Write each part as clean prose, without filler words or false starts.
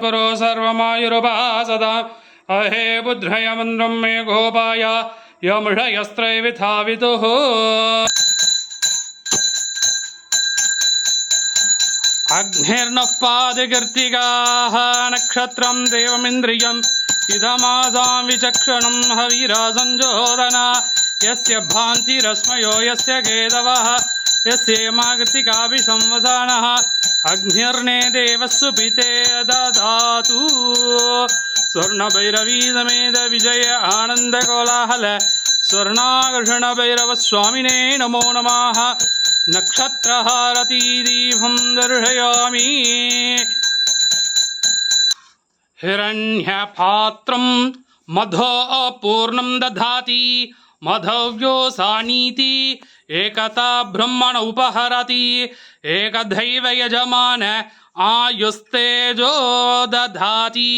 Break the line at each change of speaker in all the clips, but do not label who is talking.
परो सर्वमायुरुपासदा अहे बुद्ध्रय मन्द्रं मे गोपाय यमृषयस्त्रैविधावितुः अग्निर्नः पादिकीर्तिकाः नक्षत्रं देवमिन्द्रियम् इदमासां विचक्षणं हविरासञ्जोदना यस्य भान्तिरस्मयो यस्य केतवः यस्येमाकृतिकाभिसंवसानः अग्निर्ने देवस्सुपिते ददातु स्वर्णभैरवी समेत विजय आनन्दकोलाहल स्वर्णाकर्षणभैरवस्वामिने नमो नमः नक्षत्रहारती दीपं दर्शयामि हिरण्यपात्रं मधो पूर्णं दधाति मधव्यो सानीति एकता ब्रह्मण उपहरति एकदैव यजमान आयुस्तेजो दधाति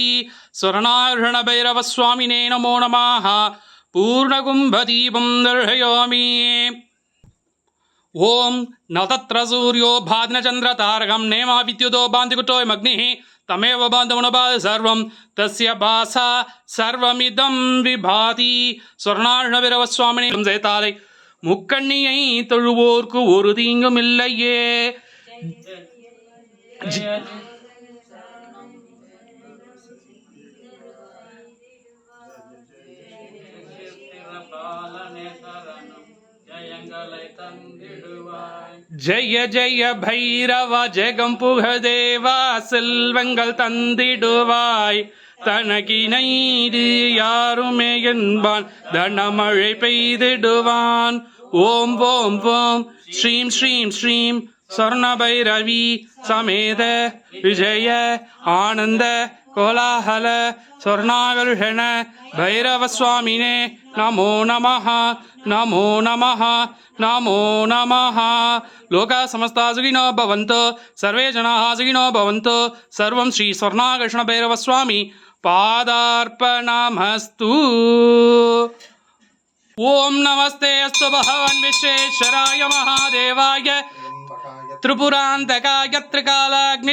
स्वर्णाकर्षणभैरवस्वामिने नमो नमः पूर्णकुम्भदीपं दर्शयामि ओम न तत्र सूर्यो भाद्नचन्द्रतारकं नेमा विद्युतो बान्धिकुटोऽयमग्निः तमेव बान्धवनुभाति सर्वं तस्य भासा सर्वमिदं विभाति स्वर्णाकर्षणभैरवस्वामिने जयतालै முக்கண்ணியை தொழுவோர்க்கு ஒரு தீங்கும் இல்லையே. ஜெய ஜெய பைரவ ஜெகம் புகதேவா செல்வங்கள் தந்திடுவாய் தனகினைது யாருமே என்பான் தனமழை பெய்திடுவான். ஓம் ஓம் ஓம் ஸ்ரீம் ஸ்ரீம் ஸ்ரீம் ஸ்வர்ணபைரவி சமேத விஜய ஆனந்த கோலாஹல ஸ்வர்ணாகர்ஷண ಭೈರವಸ್ವಾಮಿನೇ ನಮೋ ನಮಃ ನಮೋ ನಮಃ ನಮೋ ನಮಃ. ಲೋಕ ಸಮಸ್ತ ಸುಖಿನೋ ಭವಂತು ಸರ್ವೇ ಜನಾಃ ಸುಖಿನೋ ಭವಂತು. ಸರ್ವಂ ಶ್ರೀ ಸ್ವರ್ಣಾಕರ್ಷಣ ಭೈರವಸ್ವಾಮಿ ಪಾದಾರ್ಪಣಮಸ್ತು. ಓಂ ನಮಸ್ತೆ ಅಸ್ತು ಭಗವನ್ ವಿಶ್ವೇಶ್ವರಾಯ ಮಹಾದೇವಾಯ ತ್ರಿಪುರಾಂತಕಾಯ ತ್ರಿಕಾಲಾಗ್ನಿ